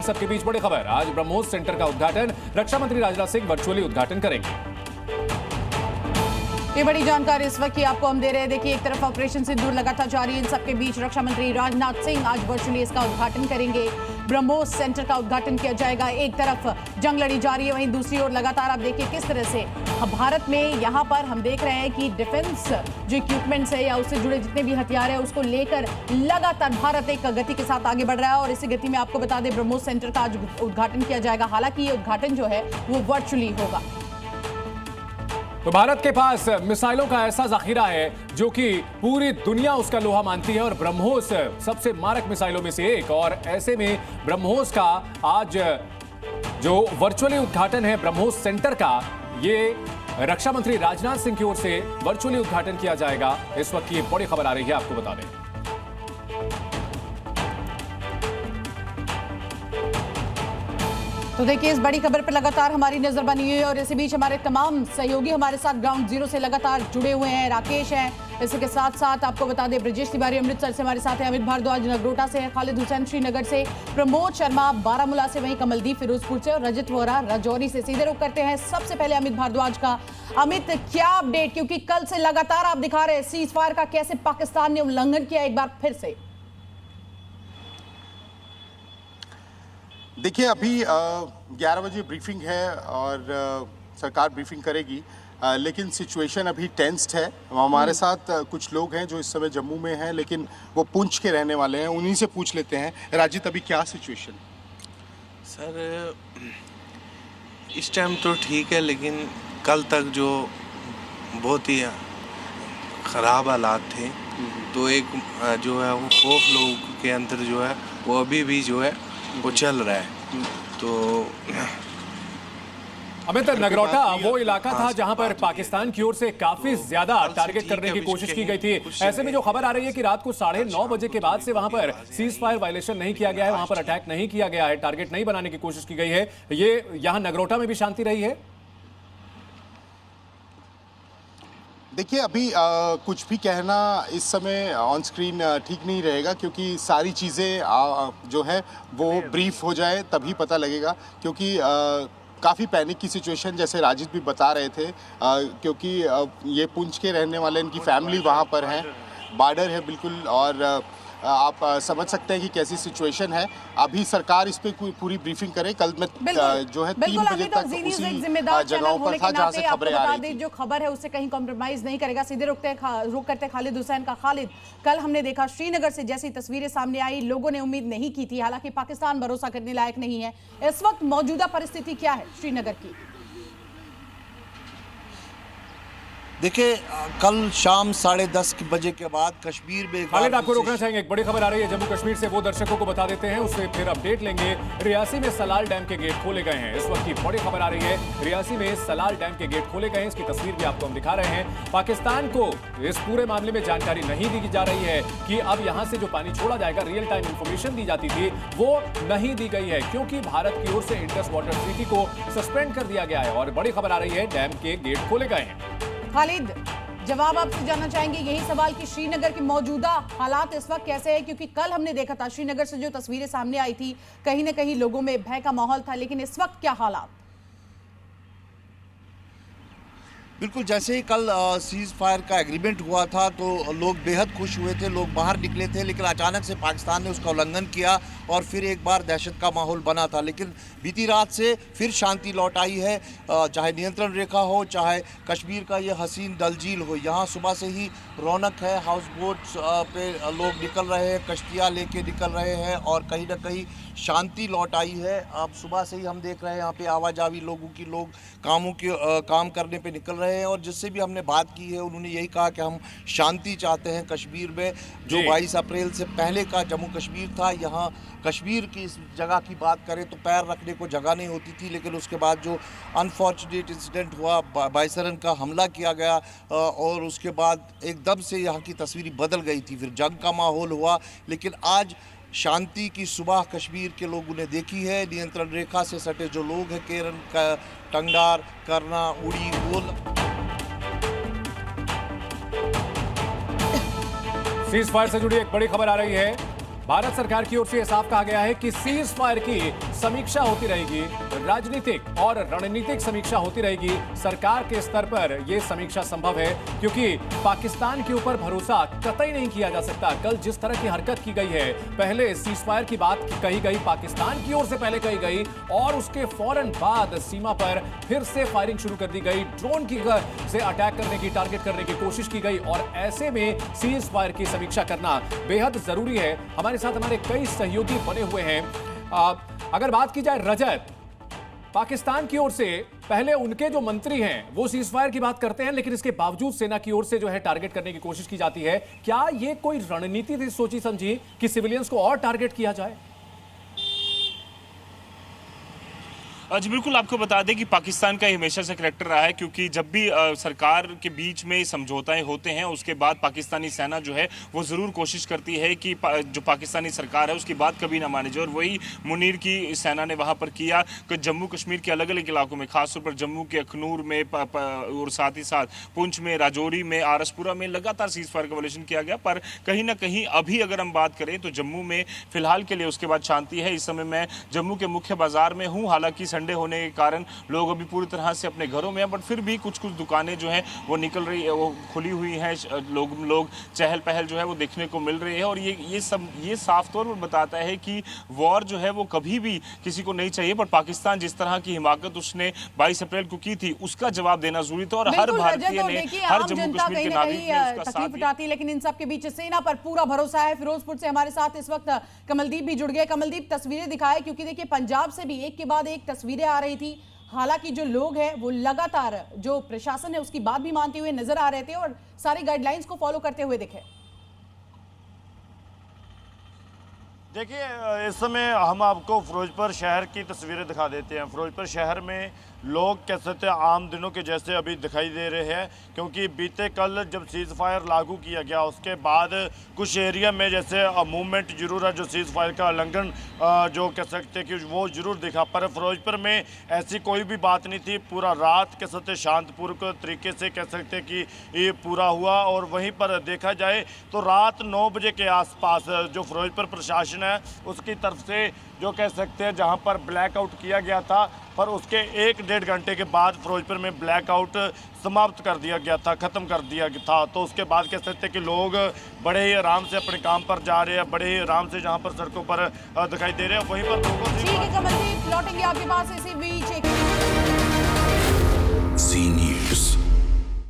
सबके बीच बड़ी खबर। आज ब्रह्मोस सेंटर का उद्घाटन रक्षा मंत्री राजनाथ सिंह वर्चुअली उद्घाटन करेंगे। ये बड़ी जानकारी इस वक्त की आपको हम दे रहे हैं। देखिए, एक तरफ ऑपरेशन सिंदूर लगातार जारी है, इन सबके बीच रक्षा मंत्री राजनाथ सिंह आज वर्चुअली इसका उद्घाटन करेंगे। ब्रह्मोस सेंटर का उद्घाटन किया जाएगा। एक तरफ जंग लड़ी जा रही है, वहीं दूसरी ओर लगातार आप देखिए किस तरह से भारत में यहाँ पर हम देख रहे हैं कि डिफेंस जो इक्विपमेंट्स है या उससे जुड़े जितने भी हथियार है उसको लेकर लगातार भारत एक गति के साथ आगे बढ़ रहा है। और इसी गति में आपको बता दें, ब्रह्मोस सेंटर का आज उद्घाटन किया जाएगा। हालांकि ये उद्घाटन जो है वो वर्चुअली होगा। तो भारत के पास मिसाइलों का ऐसा जखीरा है जो कि पूरी दुनिया उसका लोहा मानती है और ब्रह्मोस सबसे मारक मिसाइलों में से एक। और ऐसे में ब्रह्मोस का आज जो वर्चुअली उद्घाटन है ब्रह्मोस सेंटर का, ये रक्षा मंत्री राजनाथ सिंह की ओर से वर्चुअली उद्घाटन किया जाएगा। इस वक्त की बड़ी खबर आ रही है, आपको बता दें। तो देखिए, इस बड़ी खबर पर लगातार हमारी नजर बनी हुई है और इसी बीच हमारे तमाम सहयोगी हमारे साथ ग्राउंड जीरो से लगातार जुड़े हुए हैं। राकेश हैं, इसके साथ साथ आपको बता दें ब्रजेश तिवारी अमृतसर से हमारे साथ हैं, अमित भारद्वाज नगरोटा से है, खालिद हुसैन श्रीनगर से, प्रमोद शर्मा बारामूला से, वहीं कमलदीप फिरोजपुर से और रजत वोरा राजौरी से। सीधे रुख करते हैं सबसे पहले अमित भारद्वाज का। अमित, क्या अपडेट, क्योंकि कल से लगातार आप दिखा रहे हैं सीज फायर का कैसे पाकिस्तान ने उल्लंघन किया एक बार फिर से। देखिए, अभी 11 बजे ब्रीफिंग है और सरकार ब्रीफिंग करेगी, लेकिन सिचुएशन अभी टेंस्ड है। हमारे साथ कुछ लोग हैं जो इस समय जम्मू में हैं, लेकिन वो पुंछ के रहने वाले हैं, उन्हीं से पूछ लेते हैं। राजित, अभी क्या सिचुएशन? सर, इस टाइम तो ठीक है, लेकिन कल तक जो बहुत ही ख़राब हालात थे, तो एक जो है वो खौफ लोगों के अंदर जो है वो अभी भी जो है वो चल रहा है। तो अमित, नगरोटा वो इलाका था जहां पर पाकिस्तान की ओर से काफी ज्यादा टारगेट करने की कोशिश की गई थी। ऐसे में जो खबर आ रही है कि रात को 9:30 बजे के बाद से वहां पर सीज फायर वायलेशन नहीं किया गया है, वहां पर अटैक नहीं किया गया है, टारगेट नहीं बनाने की कोशिश की गई है। ये यहां नगरोटा में भी शांति रही है। देखिए, अभी कुछ भी कहना इस समय ऑन स्क्रीन ठीक नहीं रहेगा, क्योंकि सारी चीज़ें जो है वो ब्रीफ हो जाए तभी पता लगेगा। क्योंकि काफ़ी पैनिक की सिचुएशन, जैसे राजिद भी बता रहे थे, क्योंकि ये पुंछ के रहने वाले, इनकी फैमिली वहाँ पर है, बॉर्डर है बिल्कुल, और आप समझ सकते हैं कि कैसी सिचुएशन है। अभी सरकार इस पे पूरी ब्रीफिंग करे। कल में जो है 3 बजे तक उसी जगहों पर था जहां से खबरें आ रही थी। जो खबर है उससे कहीं कॉम्प्रोमाइज नहीं करेगा। सीधे रुक करते खालिद हुसैन का। खालिद, कल हमने देखा श्रीनगर से जैसी तस्वीरें सामने आई, लोगों ने उम्मीद नहीं की थी, हालांकि पाकिस्तान भरोसा करने लायक नहीं है। इस वक्त मौजूदा परिस्थिति क्या है श्रीनगर की? देखिए, कल शाम 10:30 बजे के बाद कश्मीर में खालिद, आपको रोकना चाहेंगे, एक बड़ी खबर आ रही है जम्मू कश्मीर से, वो दर्शकों को बता देते हैं, उससे फिर अपडेट लेंगे। रियासी में सलाल डैम के गेट खोले गए हैं। इस वक्त की बड़ी खबर आ रही है, रियासी में सलाल डैम के गेट खोले गए हैं। इसकी तस्वीर भी आपको हम दिखा रहे हैं। पाकिस्तान को इस पूरे मामले में जानकारी नहीं दी जा रही है कि अब यहां से जो पानी छोड़ा जाएगा, रियल टाइम इंफॉर्मेशन दी जाती थी, वो नहीं दी गई है, क्योंकि भारत की ओर से इंडस वाटर ट्रीटी को सस्पेंड कर दिया गया है। और बड़ी खबर आ रही है, डैम के गेट खोले गए हैं। खालिद, जवाब आपसे जानना चाहेंगे यही सवाल कि श्रीनगर के मौजूदा हालात इस वक्त कैसे हैं, क्योंकि कल हमने देखा था श्रीनगर से जो तस्वीरें सामने आई थी, कहीं ना कहीं लोगों में भय का माहौल था, लेकिन इस वक्त क्या हालात? बिल्कुल, जैसे ही कल सीज फायर का एग्रीमेंट हुआ था तो लोग बेहद खुश हुए थे, लोग बाहर निकले थे, लेकिन अचानक से पाकिस्तान ने उसका उल्लंघन किया और फिर एक बार दहशत का माहौल बना था। लेकिन बीती रात से फिर शांति लौट आई है, चाहे नियंत्रण रेखा हो, चाहे कश्मीर का ये हसीन डल झील हो। यहाँ सुबह से ही रौनक है, हाउस बोट्स पे लोग निकल रहे हैं, कश्तियाँ लेके निकल रहे हैं और कहीं ना कहीं शांति लौट आई है। अब सुबह से ही हम देख रहे हैं यहाँ पे आवाजावी लोगों की, लोग काम करने पे निकल रहे हैं। और जिससे भी हमने बात की है उन्होंने यही कहा कि हम शांति चाहते हैं कश्मीर में। जो 22 अप्रैल से पहले का जम्मू कश्मीर था, यहाँ कश्मीर की इस जगह की बात करें तो पैर रखने को जगह नहीं होती थी, लेकिन उसके बाद जो अनफॉर्चुनेट इंसिडेंट हुआ, बाइसरन का हमला किया गया और उसके बाद एकदम से यहाँ की तस्वीर बदल गई थी। फिर जंग का माहौल हुआ, लेकिन आज शांति की सुबह कश्मीर के लोगों ने देखी है। नियंत्रण रेखा से सटे जो लोग हैं, केरन का, टंगडार, करना, उड़ी, गोल। सीज फायर से जुड़ी एक बड़ी खबर आ रही है। भारत सरकार की ओर से साफ कहा गया है कि सीज फायर की समीक्षा होती रहेगी, राजनीतिक और रणनीतिक समीक्षा होती रहेगी। सरकार के स्तर पर यह समीक्षा संभव है क्योंकि पाकिस्तान के ऊपर भरोसा कतई नहीं किया जा सकता। कल जिस तरह की हरकत की गई है, पहले सीज फायर की बात कही गई, पाकिस्तान की ओर से पहले कही गई और उसके फौरन बाद सीमा पर फिर से फायरिंग शुरू कर दी गई, ड्रोन की से अटैक करने की, टारगेट करने की कोशिश की गई और ऐसे में सीज फायर की समीक्षा करना बेहद जरूरी है। हमारे साथ हमारे कई सहयोगी बने हुए हैं। अगर बात की जाए रजत, पाकिस्तान की ओर से पहले उनके जो मंत्री हैं वो सीज फायर की बात करते हैं, लेकिन इसके बावजूद सेना की ओर से जो है टारगेट करने की कोशिश की जाती है। क्या यह कोई रणनीति थी सोची समझी कि सिविलियंस को और टारगेट किया जाए? जी बिल्कुल, आपको बता दें कि पाकिस्तान का हमेशा से करैक्टर रहा है, क्योंकि जब भी सरकार के बीच में समझौते होते हैं उसके बाद पाकिस्तानी सेना जो है वो ज़रूर कोशिश करती है कि जो पाकिस्तानी सरकार है उसकी बात कभी ना माने जाए। और वही मुनीर की सेना ने वहाँ पर किया कि जम्मू कश्मीर के अलग अलग इलाकों में, खासतौर पर जम्मू के अखनूर में और साथ ही साथ पुंछ में, राजौरी में, आरसपुरा में लगातार सीज फायर का वायलेशन किया गया। पर कहीं ना कहीं अभी अगर हम बात करें तो जम्मू में फिलहाल के लिए उसके बाद शांति है। इस समय मैं जम्मू के मुख्य बाजार में हूँ, हालांकि संडे होने के कारण लोग अभी पूरी तरह से अपने घरों में हैं, बट फिर भी कुछ कुछ दुकानें जो हैं वो निकल रही है, वो खुली हुई हैं, लोग चहल पहल जो है वो देखने को मिल रही है। और ये साफ तौर पर बताता है कि वॉर जो है वो कभी भी किसी को नहीं चाहिए, बट पाकिस्तान जिस तरह की हिमाकत उसने 22 अप्रैल को की थी उसका जवाब देना जरूरी था। और हर भारतीय ने, हर जम्मू कश्मीर के नागरिक ने उसका साथ दिया। लेकिन इन सब के बीच सेना पर पूरा भरोसा है। फिरोजपुर से हमारे साथ इस वक्त कमलदीप भी जुड़ गए। कमलदीप, तस्वीरें दिखाए, क्योंकि देखिए पंजाब से भी एक के बाद एक तस्वीरें आ रही थी। हालांकि जो लोग हैं वो लगातार जो प्रशासन है उसकी बात भी मानते हुए नजर आ रहे थे और सारी गाइडलाइंस को फॉलो करते हुए दिखे। देखिए, इस समय हम आपको फिरोजपुर शहर की तस्वीरें दिखा देते हैं। फिरोजपुर शहर में लोग कह सकते हैं आम दिनों के जैसे अभी दिखाई दे रहे हैं, क्योंकि बीते कल जब सीज़ फायर लागू किया गया उसके बाद कुछ एरिया में जैसे मूवमेंट जरूर है, जो सीज़ फायर का उल्लंघन जो कह सकते हैं कि वो ज़रूर दिखा। पर फिरोजपुर में ऐसी कोई भी बात नहीं थी। पूरा रात कह सकते शांतिपूर्ण तरीके से कह सकते हैं कि ये पूरा हुआ। और वहीं पर देखा जाए तो रात 9 बजे के आसपास जो फिरोजपुर प्रशासन है उसकी तरफ से जो कह सकते हैं जहां पर ब्लैकआउट किया गया था, पर उसके 1-1.5 घंटे के बाद फिरोजपुर में ब्लैकआउट समाप्त कर दिया गया था, ख़त्म कर दिया था। तो उसके बाद कह सकते हैं कि लोग बड़े ही आराम से अपने काम पर जा रहे हैं, बड़े ही आराम से जहां पर सड़कों पर दिखाई दे रहे हैं। वहीं पर लोगों से ठीक है कमलदीप, लौटेंगे आपके पास इसी